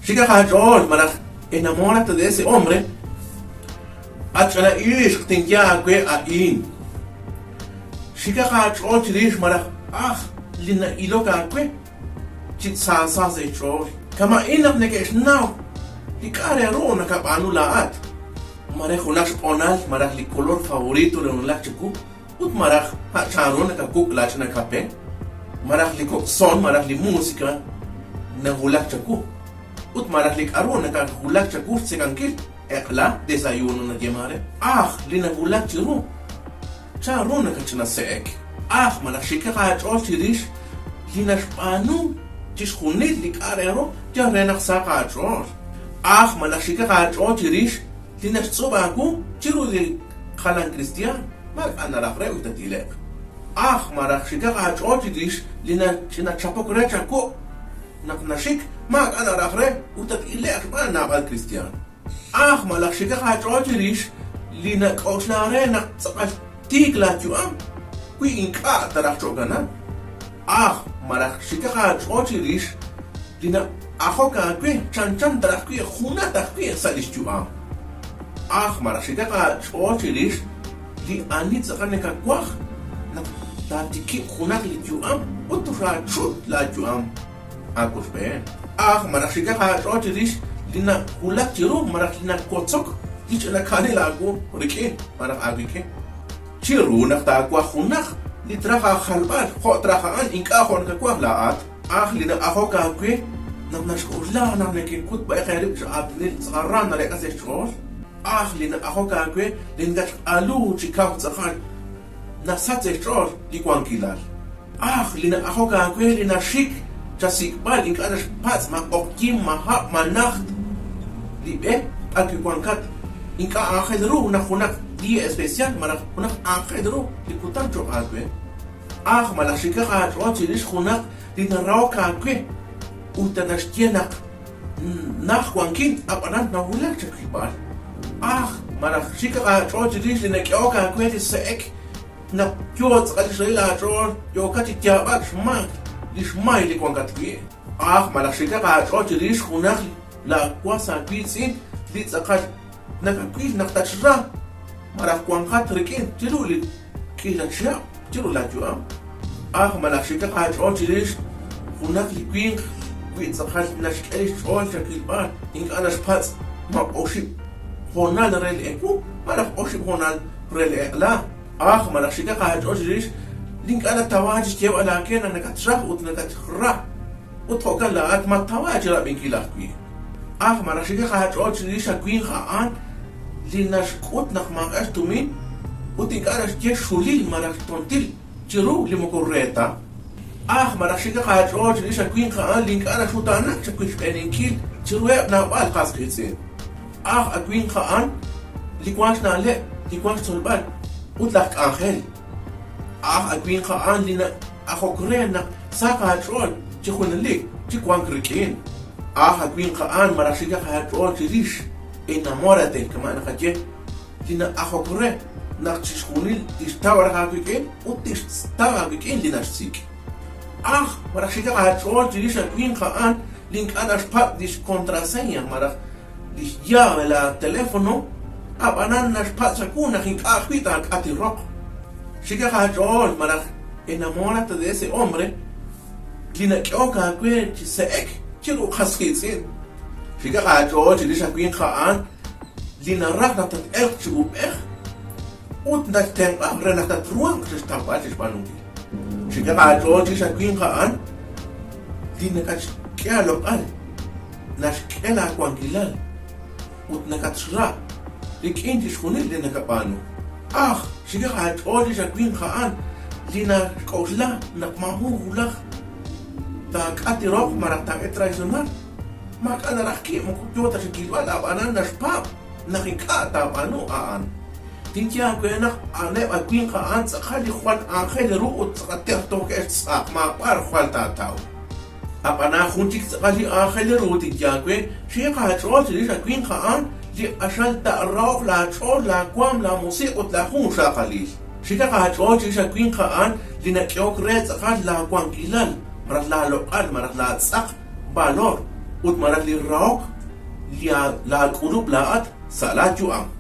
Chica Hajol, Maraj, enamórate de ese hombre. Achala ish, tinja que a in. Chica Hajol, Chirish, Maraj, lina iloka que. Chitsa se chor. Kama inap nekesh now. Likare rona kapanu laat. Maraj ulash onal, Maraj li color favorito de un lachiku. Ut Maraj, hacharona kakuk lachna kape. Maraj li kok son, Maraj li música. Na hulak chaku. Ut marah lik arona ka hulak chaku sekankil ekla desayuno na gemare lina hulak chiru cha arona ka chna sek marah shika ka chol chirish lina spanu chishkhunit lik arero ja renak sa ka chol marah shika ka chol chirish lina tsobaku chiru li khalan kristian mar ana rafre utatilek marah shika ka chol chirish lina china chapok rechaku نقنشك ما أنا رافره وتقيلك ما نقال كريستيان مالك شكا حاجوجريش لنا كوشلاري نقصقش تيكلا جوام كوي إنكا تراك جوغانا مالك شكا حاجوجريش لنا أخوكا كوي چان تراك كوي خونا تراك كوي ساليش جوام مالك شكا حاجوجريش لي أني تسقنك كواخ نقتاتيكي خوناك لجوام وتفرا شوت لا جوام Agus ben. Marach shika hajojirish lina hulak chiru marach lina kotsok ich la kanela agu rike marach agike chiru nakta kwa khunak litraha khalbat khotraha an inka khon ka kwa laat lina akhoka kwe namnashkurla namneke kut ba kharib abnil saran la kaseh chor lina akhoka kwe lingat alu chikaw tsakhan nasat chor likwan kilal lina akhoka kwe lina shik Chasik bal in kada pats ma okim ma hap ma nacht libe akikwankat in ka akhedru na khunak di especial ma khunak akhedru likutan jo agwe ma la shika khat rochilish khunak din rauka kwe utanashtiena nach wankin apanan na hulak chakibal ma la shika khat rochilish din kyoka kwe tisek na kyot qalishila jor yokati tiabak shmak لشماي اللي كون كاتبيه مالك شيكا قاعد تريش خناخ لا كواسا بيتسين لي تسقط نكاكويل نقتشرا مالك كون كاتركين تلو لي كي لكشا تلو لا جوام مالك شيكا قاعد تريش خناخ لي كوين كوي تسقط نشكلي شول شكل بان إنك أنا شبات ما أوشي هونال ريل إيكو مالك أوشي هونال ريل إيكلا مالك شيكا قاعد تريش لينك أنا تواجد كيف أنا كان أنا كتشرح وتنكتخرح وتوكل لأت ما تواجد رابين كيلاك بيه مرة شكا خاطر ليش كوين خان ليناش كوت نخماق أشتومين وتنك أنا شكي شوليل مرة تونتيل جرو لمكوريتا مرة شكا خاطر ليش كوين خان لينك أنا شو تانك شكوش بينين كيل جرو يبنا بال قاس كيسين أكوين خان ليكواش نالي ليكواش تولبال وتلاك آخر أكوين خان لنا أخوكرينا ساقا هاترول تكون الليك تكوان كريكين أكوين خان مراشيكا هاترول تريش إنا مورتين كمان خجي لنا أخوكرين نقششكوني تشتاور هاكوكين وتشتاور هاكوكين لنا شسيك مراشيكا هاترول تريش أكوين خان لينك أنا شباب ديش كونتراسينيا مرح ديش جاوة لا تليفونو أنا نشباب سكونا خينك أخويتا أكاتي روك Chica Hajol, Marach, enamórate de ese hombre, Lina Kyoka, Queen, Chisek, Chiru Haskitsin. Chica Hajol, Chilisha Queen Haan, Lina Ragnatat El Chubech, Utnak Tempa, Renatat Ruang, Christampatish Banungi. Chica Hajol, Chilisha Queen Haan, Lina Kachkia Lokal, Nashkela Quangilal, Utnakatra, Likintish Hunil Lina Kapano. شيخ هاتولي شاكوين خان لينا كوشلا نقماهو هولاخ تاك أتي روح مرق تاك إترايزونار ماك أنا رحكي مكو جوتا شكيلوال أنا نشباب نخيكا تابانو تنتيا كوينخ أنا أكوين خان سخالي خوان آخي لرؤو تسقطير توك إشتساق ما بار خوال تاتاو أنا خونتيك سخالي آخي لرؤو تنتيا كوين شيخ هاتولي شاكوين خان عشان تعرف لا شغل لا قوام لا موسيقى لا خون شاقليل شكا هاتروج شاكوين خان لنكيوك ريت قال لا قوام كيلال مرات لا لقال مرات لا تسق بالور ut marak li raok la kudu blaat salat juang.